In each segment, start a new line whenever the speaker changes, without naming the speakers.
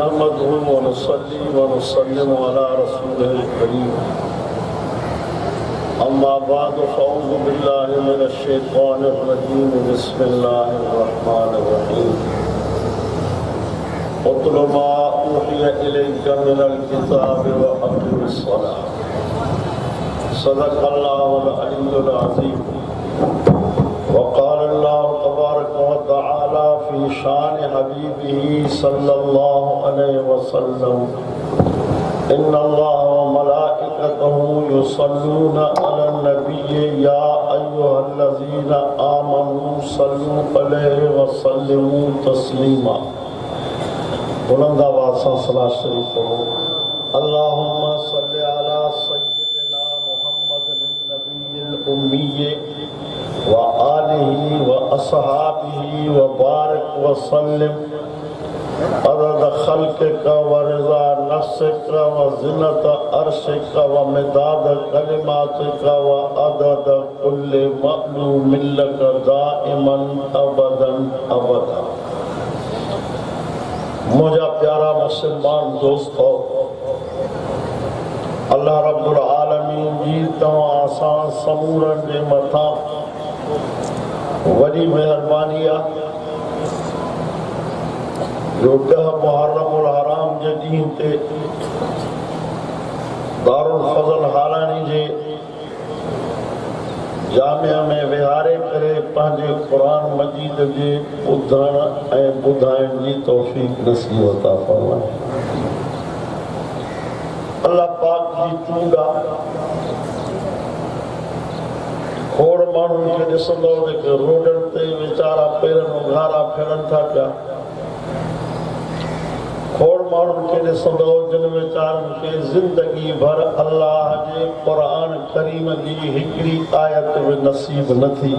नहमदुहु व नुसल्ली व नुसल्लिमु अला रसूलिल करीम अम्मा बअद फ़अऊज़ु बिल्लाहि मिनश शैतानिर रजीम बिस्मिल्लाहिर रहमानिर रहीम उतलु मा ऊहिय इलैका मिनल किताबि व अक़िमिस सलाह सदक़ल्लाहुल अलियुल अज़ीम वक़ाल अल्लाहु तबारक व तआला फ़ी शान हबीबिही सल्लल्लाहु अलैहि वसल्लम इन्नल्लाह व मलाइकतहु युसल्लूना अलन नबिय्य या अय्युहल्लज़ीना आमनू सल्लू अलैहि व सल्लिमू तस्लीमा। बुलंद आवाज़ से सलात शरीफ पढ़ो। अल्लाहुम्मा सल्लि अला सय्यिदिना मुहम्मदिन नबिय्यिल उम्मिय्य व आलिहि व अस्हाबिहि व बारिक व सल्लिम अदद खल्क़िका व रिज़ा नफ़्सिका व ज़िनत अर्शिका व मिदाद कलिमातिका व अदद कुल्लि मअलूमिन लका दाइमन अबदन अबदा। मुझा प्यारा मुसलमान दोस्तों, अल्लाह रब्बुल आलमीन जी तव्हां सां समूरन जे मथां वॾी महिरबानी आहे जो 10 मुहर्रमुल हराम जे ॾींहं ते दारुल फज़ल हालानी जे जामिया में विहारे करे पंहिंजे क़ुरान मजीद जे ॿुधण ऐं ॿुधाइण जी तौफ़ीक़ नसीब अता फ़रमाए। अल्लाह पाक जी चूंड आहे। खोड़ माण्हुनि खे ॾिसंदो जेके रोडनि ते वीचारा पेरनि उघारा फिरनि था पिया। खोड़ माण्हुनि खे ॾिसंदो जिन वीचारनि खे ज़िंदगी भर अल्लाह जे क़ुरान करीम जी हिकिड़ी आयत बि नसीब न थी।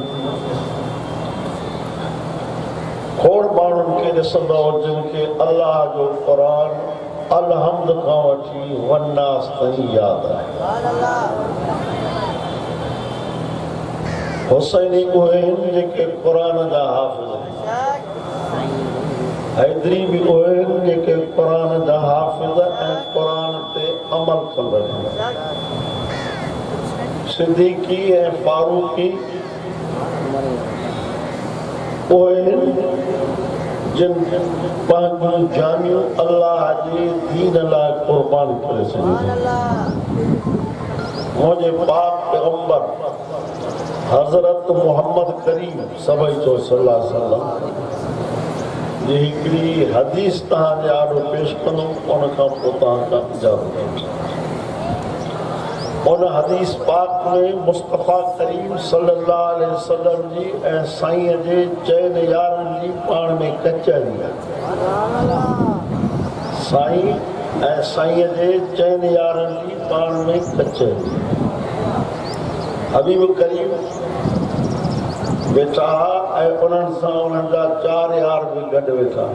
खोड़ माण्हुनि खे ॾिसंदो जिन खे अल्लाह जो क़ुरान अलहम्द खां वठी वन्नास ताईं यादि आहे। हुसैनी उहे आहिनि जेके क़ुरान जा हाफ़िज़ आहिनि। हैदरी बि उहे आहिनि जेके क़ुरान जा हाफ़िज़ ऐं क़ुरान ते अमल कंदा आहिनि। सिद्दीक़ी ऐं फारूक़ी उहे आहिनि जिन पंहिंजूं जानियूं अल्लाह जे दीन लाइ क़ुर्बान करे छॾियूं। मुंहिंजे पाक पैगंबर हज़रत मोहम्मद करीम सभई चो सल्लल्लाहु अलैहि वसल्लम जी हिकिड़ी हदीस तव्हांजे आॾो पेश कंदुमि, उन खां पोइ तव्हां खां इजाज़त। उन हदीस पाक में मुस्तफ़ा करीम सल्लल्लाहु अलैहि वसल्लम जी ऐं साईं जे चइनि यारनि जी पाण में कचहरी आहे। साईं ऐं साईं जे चइनि यारनि जी पाण में कचहरी। हबीब करीम वेठा ऐं उन्हनि सां उन्हनि जा 4 यार बि गॾु वेठा।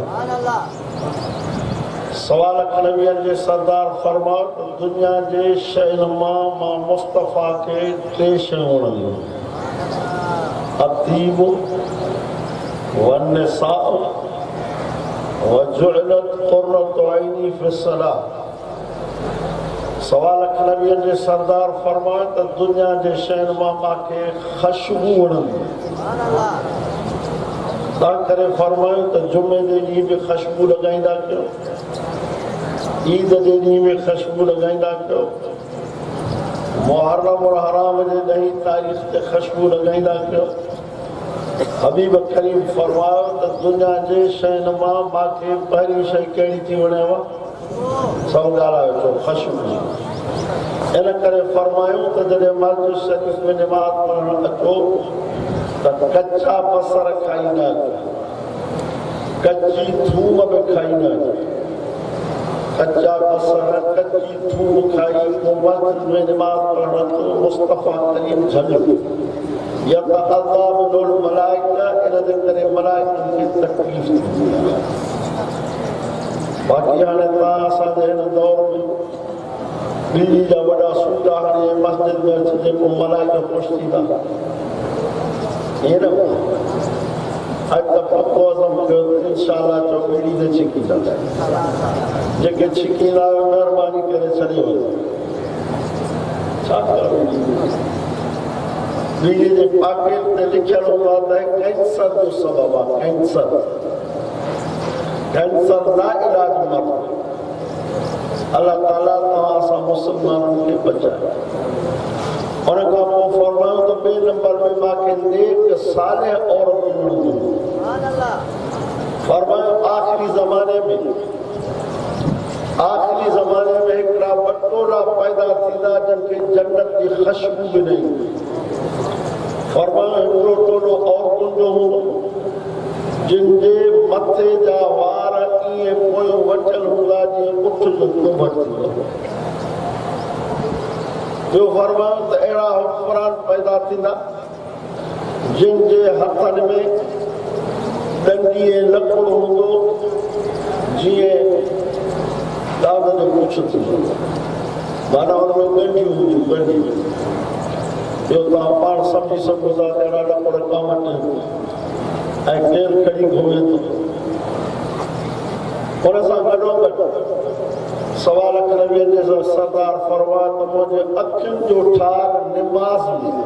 सवा लख नबियनि जे सरदार फरमायो त दुनिया जे शयुनि मां मुस्तफ़ा खे 3 शयूं वणंदियूं: अतीब वन्निसाउ वजुअलत क़ुर्रतु ऐनी फ़िस्सलाह। सवा लख नबियनि जे सरदार फरमायो त दुनिया जे शयुनि मां मूंखे ख़ुशबू वणंदी। तंहिं करे फरमायो त जुमे जे ॾींहुं बि ख़ुशबू लॻाईंदा कयो, ईद जे ॾींहुं बि ख़ुशबू लॻाईंदा कयो, मुहर्रमुल हराम जे 10 तारीख़ ते ख़ुशबू लॻाईंदा कयो। हबीब करीम फरमायो त दुनिया जे शयुनि मां मूंखे पहिरीं शइ कहिड़ी थी वणेव? सभु ॻाल्हायो छो? ख़ुशबू। इन करे फरमायूं त जॾहिं मस्जिद शरीफ़ में नमाज़ पढ़णु अचो त कचा बसर खाईंदा, कच्ची थूम बि खाईंदा। कच्चा बसर कच्ची थूम खाई मस्जिद में नमाज़ पढ़णु अचो। मुस्तफ़ा करीम झलियो या त अल्लाह मिनल मलाइका, इन जे करे मलाइकनि खे तकलीफ़ थींदी आहे। बाक़ी हाणे तव्हां असांजे हिन दौर में बिजली जा वॾा सूटा हाणे मस्जिद में अचिजे पोइ मलाइका ख़ुशि थींदा। ईअं न आज तक पक्को आज़म कयो इंशाअल्लाह चौबीड़ी ते छिकी जाता है जेके छिकी ना मेहरबानी करे छॾे वञो छा करो बीड़ी जे पाकेट ते लिखियल हूंदो आहे त कैंसर जो सबब आहे कैंसर ना इलाज मर्द अल्लाह ताला तव्हां सां मुसलमाननि खे बचाए उन खां पोइ फरमायो त ॿिए नंबर में मूंखे नेक सालिह औरत मिलंदी फरमायो आख़िरी ज़माने में हिकिड़ा बटोरा पैदा थींदा जिनखे जन्नत जी ख़ुशबू बि न ईंदी फरमायो हिकिड़ो टोलो औरतुनि जो हूंदो जिन जे मथे जा वार ईअं पोयों वठियल हूंदा जीअं उठ जो कुंभर थींदो ॿियो फरमायो त अहिड़ा हुक्मरान पैदा थींदा जिन जे हथनि में डंडी ऐं लकड़ो हूंदो जीअं ॾाढो जो कुझु थींदो माना हुन में ॻंढियूं हूंदियूं ॻंढियूं ॿियो तव्हां पाण सम्झी सघो था अहिड़ा लकड़ कम अचनि ऐं केरु खणी घुमे थो हुन सां गॾोगॾु सवाल करे वेंदे सरदार फरमायो त मुंहिंजे अखियुनि जो ठार निमाज़ में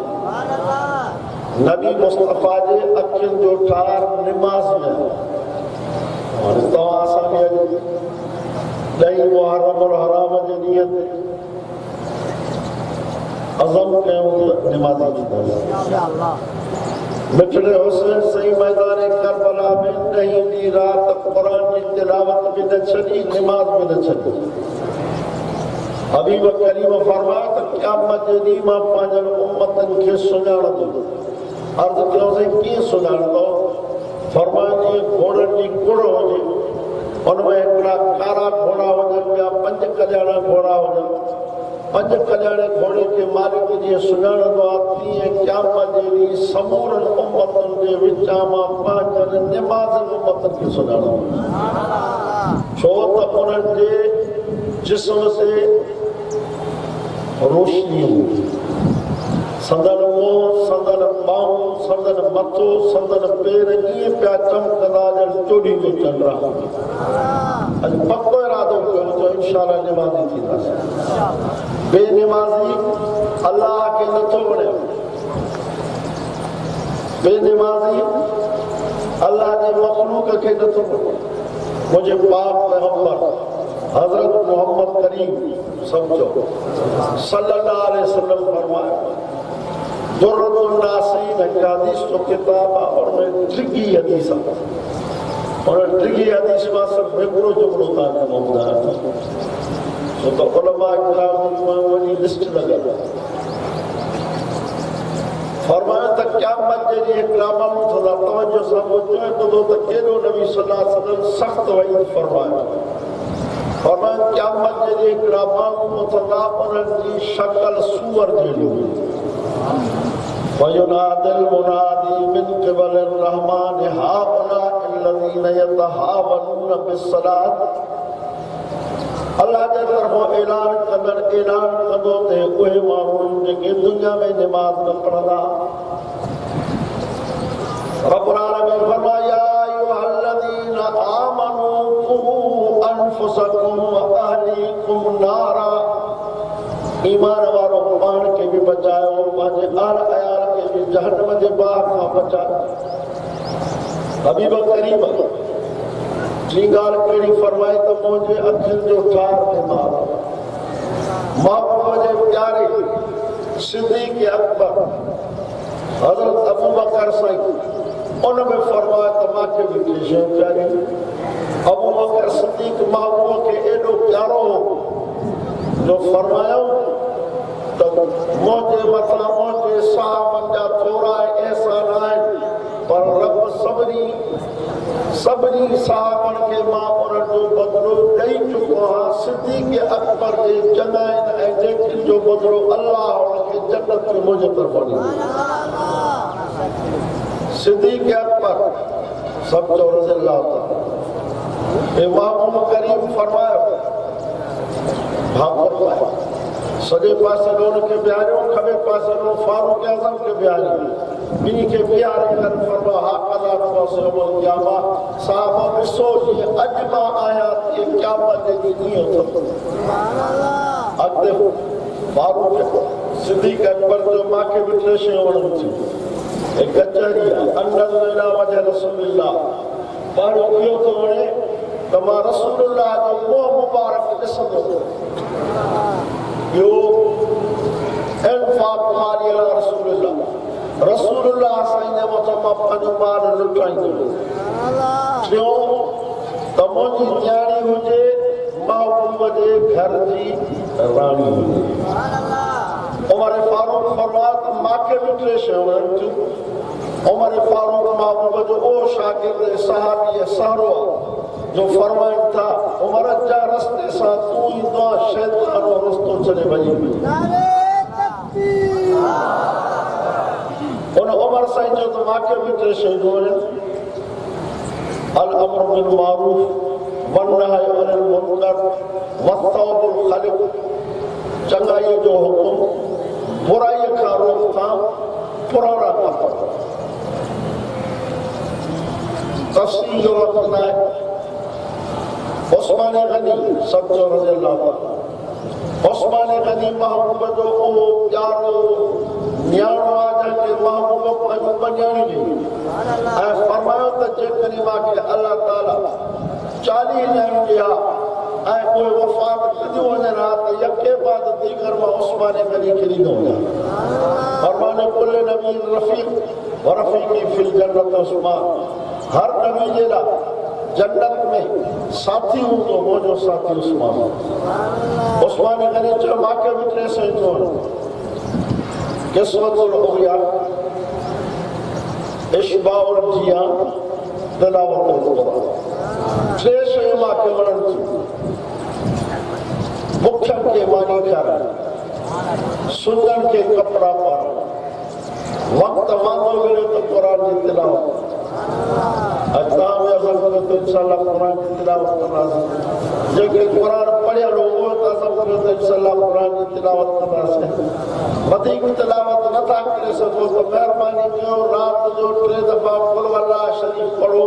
नबी मुस्तफ़ा जे अखियुनि जो ठार निमाज़ में हाणे तव्हां असांखे अॼु 10 मुहर्रम हराम जे ॾींहं ते अज़म कयूं त निमाज़ी थींदा मिठड़े हुसैन सही मैदान करबला में 10 ॾींहं राति क़ुरान जी तिलावत बि न छॾी निमाज़ बि न छॾी हबीब करीम फरमायो त क़यामत जे ॾींहुं मां पंहिंजनि उम्मतनि खे सुञाणंदो अर्ज़ु कयोसीं कीअं सुञाणंदो फरमायो जीअं घोड़नि जी कुड़ हुजे हुन में हिकिड़ा कारा घोड़ा हुजनि ॿिया 5 कल्याणा घोड़ा हुजनि 5 कल्याणे घोड़े खे मालिक जीअं सुञाणंदो आहे तीअं क़यामत जे ॾींहुं समूरनि उम्मतनि जे विचां मां पंहिंजनि निमाज़नि उम्मतनि खे सुञाणंदो छो त उन्हनि जे जिस्म से रोशनी हूंदी संदन मुंहुं संदन ॿाहूं संदन मथो संदन पेर ईअं पिया चमकंदा ॼण चोॾीं जो चंड अॼु पको इरादो कयो त इंशाअल्लाह निमाज़ी थींदासीं बेनिमाज़ी अल्लाह खे नथो वणे बेनिमाज़ी अल्लाह जे मखलूक खे नथो वणे मुंहिंजे पाक पैगंबर हज़रत मोहम्मद करीम समझो सल्लल्लाहु अलैहि वसल्लम फरमाया दुर्रुल नासीन हदीस जो किताब और में ट्रिगी हदीस और ट्रिगी हदीस में सब हिकिड़ो जुमलो तव्हांखे मां ॿुधायां छो त उलमा किराम में वॾी लिस्ट लॻल फरमायो त क़यामत जे ॾींहुं हिकिड़ा माण्हू थींदा तवजो सां ॿुधो ॿुधो त केॾो नबी सल्लल्लाहु अलैहि वसल्लम सख़्तु वईद फरमायो फरमायो क़यामत जे ॾींहुं हिकिड़ा माण्हू थींदा उन्हनि जी शक्ल सूअर जहिड़ी हूंदी وينادي المنادي من قبل الرحمن هؤلاء الذين يتهاونون بالصلاة अल्लाह जे तरफ़ों ऐलान कंदो ते उहे माण्हू जेके दुनिया में निमाज़ न पढ़ंदा रब्बुल आलमीन फरमाया या अय्युहल्लज़ीना आमनू क़ू अनफुसकुम व अहलीकुम नारा ईमान वारो पाण खे बि बचायो पंहिंजे आल अयाल खे बि जहन्नम जे बाहि खां बचायो हबीब करीम जी ॻाल्हि कहिड़ी फरमाई त मुंहिंजे अखियुनि जो ठार निमाज़ महबूब जे प्यारे सिद्दीक़ अकबर हज़रत अबू बकर साईं उन में फरमाया त मूंखे बि टे शयूं प्यारियूं अबू बकर सिद्दीक़ महबूब खे एॾो प्यारो हो जो फरमायो त मुंहिंजे मथां मुंहिंजे साहबनि जा थोरा एहसान आहिनि पर रब सभिनी साहबनि खे मां उन्हनि जो बदिलो ॾेई चुको आहियां सिद्दीक़ अकबर जे चङाइनि ऐं नेकियुनि जो बदिलो अल्लाह उनखे जन्नत में मुंहिंजे तरफ़ां ॾींदो सिद्दीक़ अकबर सब चओ रज़ियल्लाहु ताला महबूब करीम फरमायो सॼे पासे उनखे बिहारियो खॿे पासे फारूक आज़म खे बिहारियो बिनी के प्यारे कर फरमा हाकदा रसूल क़यामा साहब विसो ये अजमा आयात ये क़यामत जी नीयत सुभान अल्लाह अगदे फारूक सिद्दीक अकबर जो मां के बिटले से वणन थी एक कचहरी अन्नल इला वजह रसूलुल्लाह पर यो तो वणे तमा रसूलुल्लाह जो मुंह मुबारक ॾिसंदो यो इन्फाक़ माली अला रसूलुल्लाह रसूलुल्लाह साईं ने मुतमा पंहिंजो माल लुटाईंदो छो त मुंहिंजी न्याणी हुजे महबूब जे घर जी राणी हुजे उमर फारूक फरमात मां खे बि टे शयूं वणनि थियूं उमर फारूक महबूब जो ओ शागिर्द सहाबी सहरो जो फरमाइनि था उमर जा रस्ते सां तूं ईंदो आहे शैतान रस्तो छॾे भॼी उन उमर साईं जो त मां खे बि टे शयूं वणनि अल अम्र बिल मारूफ वन्नही अनिल मुनकर वस्तौबुल खलिक चंगाई जो हुकुम बुराई खां रोकथाम पुराना कम तफसील जो वक़्त न आहे उस्मान गनी सच्चो रज़ियल्लाहु ताला उस्मान गनी महबूब जो ओ प्यारो न्याणो आहे जंहिंखे महबूब पंहिंजो न्याणी ॾिनी ऐं फरमायो त जेकॾहिं मूंखे अलाह ताला 40 न्याणियूं ॾिया ऐं कोई वफ़ात कंदियूं वञनि हा त यके बाद दीगर मां उस्मान गनी खे ॾींदो वञा फरमाने कुल नबी रफ़ीक़ व रफ़ीक़ी फिल जन्नत उस्मान हर नबी जे लाइ जन्नत में साथी हूंदो मुंहिंजो साथी उस्मान उस्मान गनी चयो मूंखे बि टे शयूं थियूं वणनि क़िस्मतुल उलिया इशबाउल जिया तिलावतुल क़ुरान टे शयूं मूंखे वणनि थियूं मुखियनि खे मानी खाराइण सुननि खे कपिड़ा पाराइण वक़्तु वांदो मिलियो त क़ुरान जी तिलावत अॼु में असां त इंशाअल्लाह क़ुरान जी तिलावत कंदासीं जेके क़ुरान पढ़ियल हुओ त असां त इंशाअल्लाह क़ुरान जी तिलावत कंदासीं वधीक तिलावत नथा करे सघो त महिरबानी कयो राति जो 3 दफ़ा कुल अल्लाह शरीफ़ पढ़ो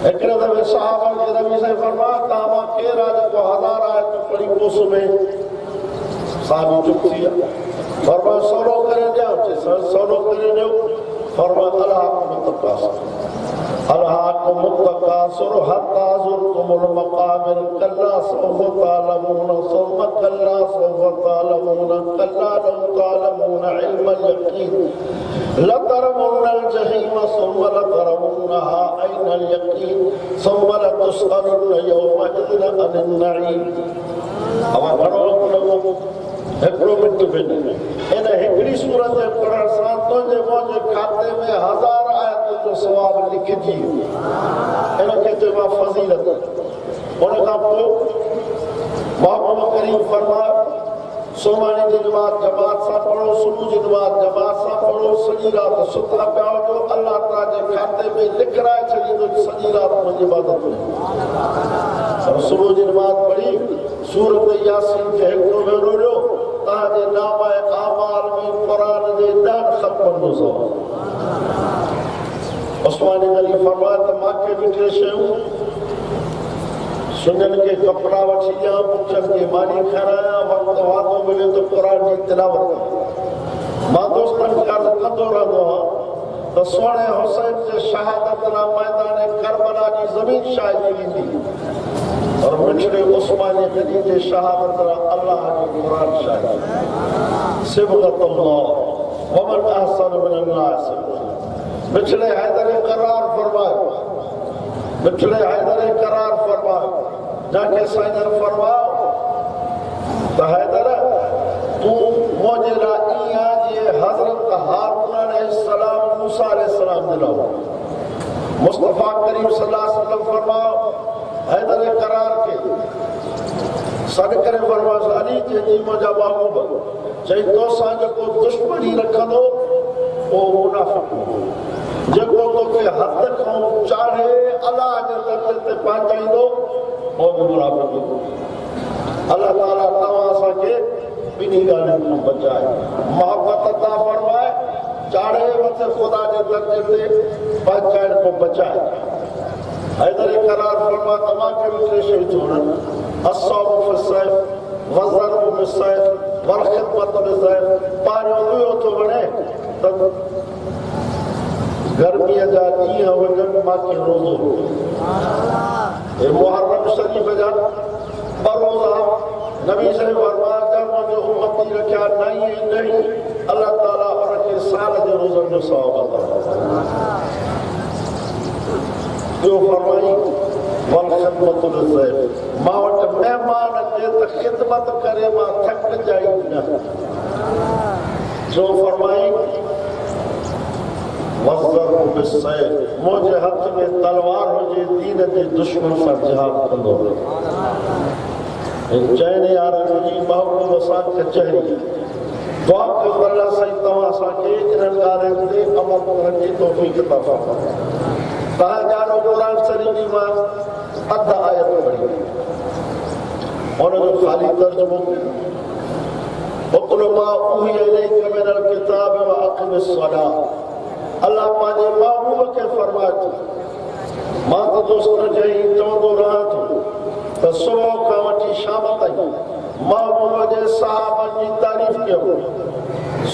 हिकिड़े दफ़े साहबनि खे नबी साईं फरमाया तव्हां मां केरु आहे जेको 1000 आयत पढ़ी पोइ सुम्हे साहबी चुप थी विया फरमाया सवलो करे ॾियां सवलो करे ॾियो फरमाया अलहाकुम मुत्तकासुर हत्ता ज़ुरतुमुल मक़ाबिर कल्ला सौफ तालमून सुम्मा कल्ला सौफ तालमून कल्ला लौ तालमून इल्मल यकीन लतरमुन्नल जहीम सुम्मा लतरमुन्नहा ऐनल यकीन सुम्मा लतुस्अलुन्न यौमइज़िन अनिन नईम अब घणो लॻो हिकिड़ो मिंट में इन हिकिड़ी सूरत जे पढ़ण सां तुंहिंजे मुंहिंजे खाते में 1000 आयत जो सवाब लिखिजी इन खे चइबो आहे फज़ीलत उन खां पोइ महबूब करीम फरमायो सुभाणे जी नमाज़ जमात सां पढ़ो सुबुह जी नमाज़ जमात सां पढ़ो सॼी राति सुता पिया हुजो अल्लाह ताला जे खाते में लिखाए छॾींदो सॼी राति मुंहिंजी इबादत में और सुबुह जी नमाज़ पढ़ी सूरत यासीन खे हिकिड़ो भेरो ॾियो तव्हांजे नामाए आमाल में क़ुरान जे 10 ख़तमनि जो सवाब उस्मान गनी फरमाया त मूंखे बि टे शयूं सुञनि खे कपिड़ा वठी ॾियां मुखियनि खे मानी खारायां वक़्तु वांदो मिले त क़ुरान जी तिलावत मां दोस्तनि खे अर्ज़ु कंदो रहंदो आहियां त सोणे हुसैन जे शहादत लाइ मैदान करबला जी ज़मीन शाहिदी ॾींदी और मिठड़े उस्मान गनी जे शहादत लाइ अल्लाह जो क़ुरान शाहिदी सिबगतुल्लाह वमन अहसन मिनन्नास मिठड़े हैदर करार फरमायो मिठड़े हैदर करार फरमायो जाके साईं फरमायो त हैदर तूं मुंहिंजे लाइ ईअं जीअं हज़रत हारून अलैहिस्सलाम मूसा अलैहिस्सलाम दिलाओ मुस्तफ़ा करीम सल्लल्लाहु अलैहि वसल्लम फरमायो हैदर करार के सॾ करे फरमायो अली जंहिंजी मुंहिंजा महबूब चई तोसां जेको दुश्मनी रखंदो उहो मुनाफ़िक़ जेको तोखे हथ खां चाढ़े अलाह जे दर ते पहुचाईंदो उहो बि मुनाफ़िक़ अलाह ताला तव्हां असांखे ॿिन्ही ॻाल्हियुनि खां बचाए मोहबत अता फरमाए चाड़े मथे खुदा के दर्जे पे पहुंचाइण को बचाए हैदर करार फरमा तमा के टे शइ छोड़न अस्साब फसैफ वज़र बिसैफ वल खिदमत बिसैफ पारो हुयो तो वणे तब गर्मी जा ॾींहं वञनि माखे रोज़ो ये मुहर्रम शरीफ जा ॿ रोज़ा नबी साहिब फरमाया जब मुझे उम्मती रखा नहीं अल्लाह ताला उनके साल के रोज़न जो सवाब अता जो फरमाई वल खिदमत बिसैफ मां वटि मेहमान अचे त खिदमत करे मां थक जाई न जो फरमाई वज़र बिसैफ मुझे हथ में तलवार हुजे दीन के दुश्मन सां जिहाद कंदो चैन यार जी महबूब सां कचहरी दुआ कयो अल्लाह साईं तव्हां असांखे इन्हनि ॻाल्हियुनि ते अमल करण जी तौफ़ीक़ अता फ़रमाए तव्हां ॼाणो क़ुर शरीफ़ जी मां अध आयत पढ़ी हुनजो ख़ाली तर्जुमो उतलु मा उहिय इलैका मिनल किताब व अक़िमिस सलाह अल्लाह पंहिंजे महबूब खे फरमाए थो मां त दोस्त चई चवंदो रहां थो त सुबुह खां वठी शाम ताईं महबूब जे सहाबनि जी तारीफ़ कयो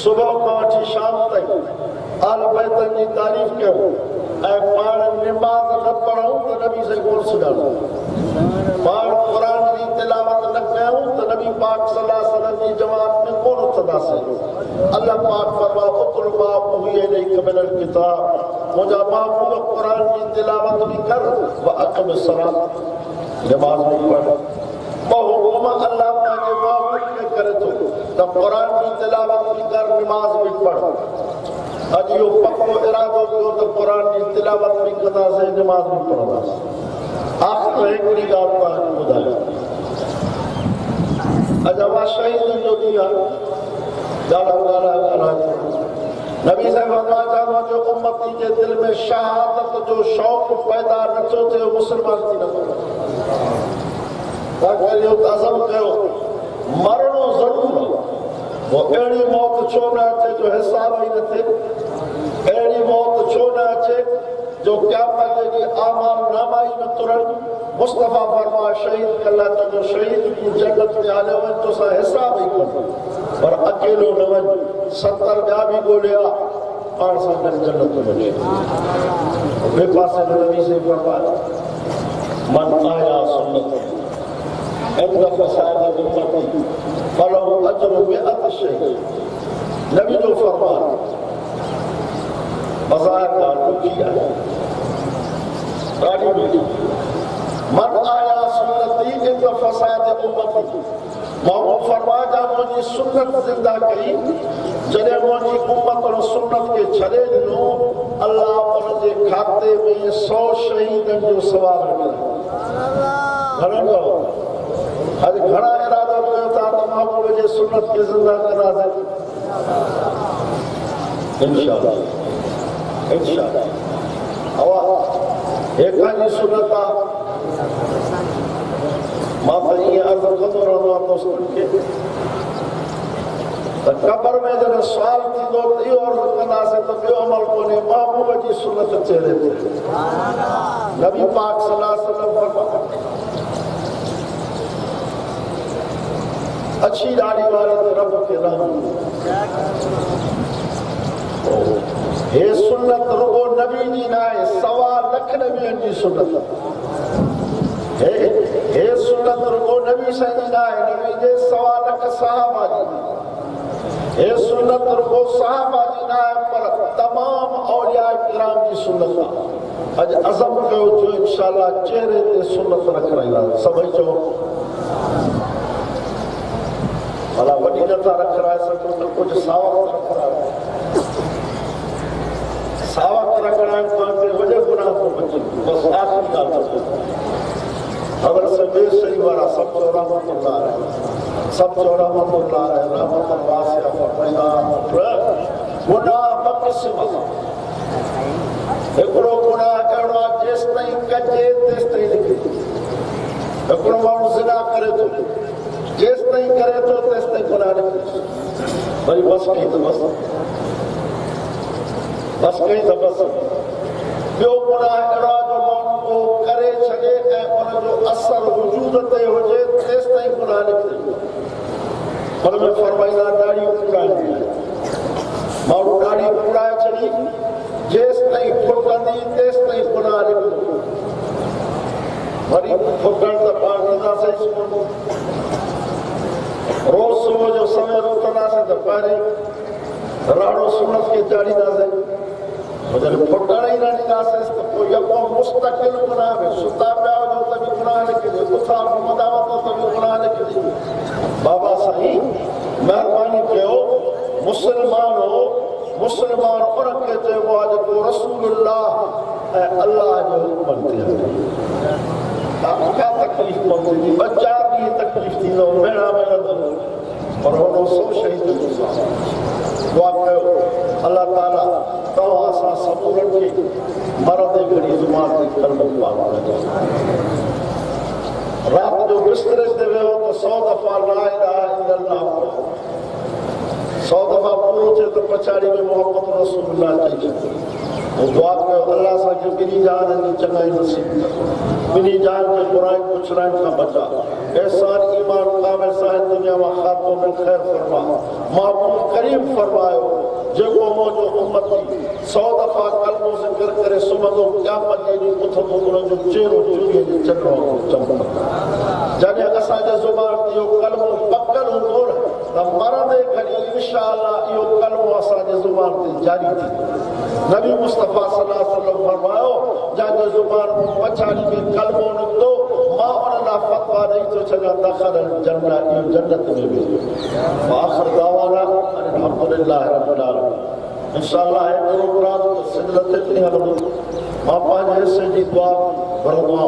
सुबुह खां वठी शाम ताईं आल बैतनि जी तारीफ़ कयो ऐं पाण निमाज़ न पढ़ूं त नबी से कोन सुञाणो पाण क़ुर जी तिलावत न कयूं त नबी पाक सल्लल्लाहु अलैहि वसल्लम जी जमात में कोन उथंदासीं अल्लाह पाक फरमा उतलु मा उहिय इलैका मिनल किताब मुंहिंजा महबूब क़ुर जी तिलावत बि कर व अक़िमिस सलाह नमाज भी पढ़ बहुम अल्लाह पंहिंजे महबूब खे करे थो त क़ुर जी तिलावत बि कर नमाज बि पढ़ अॼु इहो पको इरादो कयो त क़ुर जी तिलावत बि कंदासीं नमाज बि पढ़ंदासीं आख़िर हिकिड़ी ॻाल्हि तव्हांखे ॿुधायो अॼु अवां शहीदनि जो ॾींहुं आहे नबी साहिब फरमाया जो उम्मती जे दिल में शहादत जो शौक़ पैदा नथो थिए मुसलमान थी नथो अज़म कयो मरणो ज़रूर वो अहिड़ी मौत छो न अचे जो हिसाब ई न थिए अहिड़ी मौत छो न अचे जो क़यामत जे आमाल नामाई में तुरन मुस्तफ़ा फरमाया शहीद कल्ला तो शहीद की जन्नत में आले वञ तोसां हिसाब ई कोन पर अकेलो न वञ 70 ॿिया बि ॻोल्हिया पाण सां गॾु जन्नत में वञे ॿिए पासे नबी से फरमाया मन आया सुन्नत इंद फसाद उम्मती फलहु अजरु मिअत शहीद नबी जो फरमान बज़ार का दुखी है ॾाढी मीठी मन आया सुन्नती इंद फसाद उम्मती मोहम्मद फरमाया जा मुझी सुन्नत जिंदा कई जॾहिं मुझी उम्मत और सुन्नत के छॾे ॾिनो अल्लाह उनजे खाते में 100 शहीदनि जो सवाब रखंदा घणो अॼु घणा इरादा कयो था त महबूब जे सुन्नत खे जिंदा कंदासीं इंशाअल्लाह हेखां जी सुन्नत आहे मां त ईअं अर्ज़ु कंदो रहंदो आहियां दोस्तनि खे त क़बर में जॾहिं सुवाल थींदो त इहो अर्ज़ु कंदासीं त ॿियो अमल कोन्हे महबूब जी सुन्नत चेहरे ते नबी पाक सल्लल्लाहु अलैहि वसल्लम फरमाया अच्छी दाढ़ी वाले तो रब के रहम हे सुन्नत रुगो नबी जी ना है 1.25 लाख नबियन जी सुन्नत हे सुन्नत रुगो नबी साईं ना है नबी जे 1.25 लाख सहाबा जी हे सुन्नत रुगो सहाबा जी ना है पर तमाम औलिया किराम जी सुन्नत आज अज़म कयो जो इंशाअल्लाह चेहरे ते सुन्नत रखराईंदा सभई चओ भला वॾी नथा रखराए सघो त कुझु सावक रखराए सावक रखराइण खां वॾे गुनाह थो बचे बसि आख़िरी ॻाल्हि थो अगरि सभु सही वारा सभु रहमतुल्लाह आहे रहमत वासिया फरमाईंदा गुनाह ॿ क़िस्म हिकिड़ो गुनाह अहिड़ो आहे जेसि ताईं कजे तेसि ताईं लिखे हिकिड़ो माण्हू ज़िना करे थो जेसि ताईं करे थो तेसि ताईं गुनाह लिखे वरी बसि कई त बसि बस कई बस ॿियो गुनाह अहिड़ा जो माण्हू को करे छॾे ऐं उनजो असर वजूद ते हुजे तेसि ताईं गुनाह निकिरे हुन में फरमाईंदा ॾाढ़ी उड़ाइणी आहे माण्हू ॾाढ़ी उड़ाए छॾी जेसि ताईं फुटंदी तेसि ताईं गुनाह निकिरंदो वरी फुटण त पाण ॾींदासीं रोज़ सुबुह जो समय उथंदासीं त पहिरीं राणो सूरत खे चाढ़ींदासीं जॾहिं फुटण ई न ॾींदासीं त पोइ यको मुस्तक़िल गुनाह में सुता पिया वञो त बि गुनाह निकिरे उथां घुमंदा वञो त बि गुनाह निकिरे बाबा साईं महिरबानी कयो मुस्लमान हो मुस्लमान उनखे चइबो आहे जेको रसूलुल्लाह ऐं अल्लाह जो हुकुम ते हले का तकलीफ़ पवंदी 2-4 ॾींहं तकलीफ़ थींदो भेणा मिलंदो पर हुन सो शहीद दुआ कयो अल्लाह ताला तव्हां असां सबूरनि खे मरंदे घड़ी ज़ुबान ते कलमो पाक कयो राति जो बिस्तरे ते वियो त 100 दफ़ा ला इलाहा इल्लल्लाह 100 दफ़ा पूरो थिए त पछाड़ी में मोहम्मद रसूलुल्लाह चई छॾियो दुआ कयो अल्लाह असांखे ॿिन्ही जहाननि जी चङाई नसीब कर ॿिन्ही जहान खे बुराई पुछड़ाइण खां बचा एहसान ईमान कामिल साहिब दुनिया में खातो में खैर फरमा महबूब करीम फरमायो जेको मुंहिंजो उम्मती 100 दफ़ा कलमो ज़िक्र करे सुम्हंदो क़यामत जे ॾींहुं उथंदो उनजो चेहरो चूड़ीअ जे चंड वांगुरु चमकंदो जॾहिं असांजे ज़ुबान ते इहो कलमो पकल हूंदो न त मरंदे घड़ी इंशाअल्लाह इहो कलमो असांजे ज़ुबान ते जारी थींदो नबी मुस्तफ़ा सल्लल्लाहु अलैहि वसल्लम फरमायो जंहिंजे ज़ुबान पछाड़ी में कलमो निकितो मां उन लाइ फतवा ॾेई थो छॾियां दख़ल जन्नत इहो जन्नत में वेंदो आख़िर दावाना अल्हम्दुलिल्लाह रब्बिल आलमीन इंशाअल्लाह है प्रोग्राम सिदरत ते हलंदो मां पंहिंजे हिसे जी दुआ भरंदो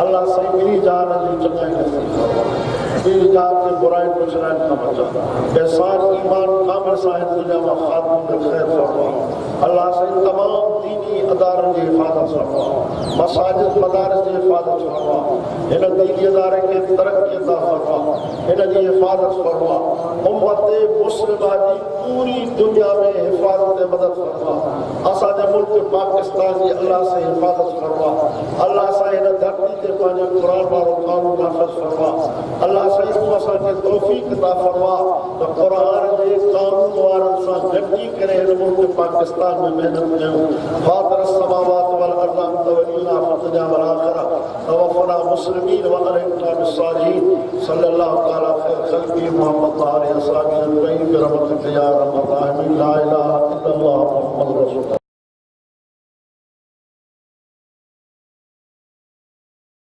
अल्लाह साईं ॿिन्ही जहान जी चङाई नसीब ॿिन्ही जहान खे बुराई पुछड़ाइण खां बचा एहसान ईमान कामिल साहिब दुनिया में खातम में खैर फरमा अल्लाह साईं तमाम दीनी अदारनि जी हिफ़ाज़त फरमा मसाजिद मदारिस जी हिफ़ाज़त फरमा हिन दीनी अदारे खे तरक़्क़ी अता फरमा हिन जी हिफ़ाज़त फरमा उम्मत मुस्लिमा जी पूरी दुनिया में हिफ़ाज़त मदद फरमा असांजे मुल्क पाकिस्तान जी अल्लाह से हिफ़ाज़त फरमा अल्लाह सां हिन धरती ते पंहिंजे क़ुरान वारो क़ानून नाफ़िज़ फरमा अल्लाह साईं तूं असांखे तौफ़ीक़ अता फरमा त क़ुरान जे क़ानून वारनि सां गॾिजी करे हिन मुल्क पाकिस्तान में महिनत कयूं फातिर السماوات والأرض أنت ولينا في الدنيا والآخرة توفنا مسلمين وألحقنا بالصالحين صلى الله تعالى خير خلقه محمد عليه وصحبه أجمعين برحمتك يا أرحم الراحمين لا إله إلا الله محمد رسول الله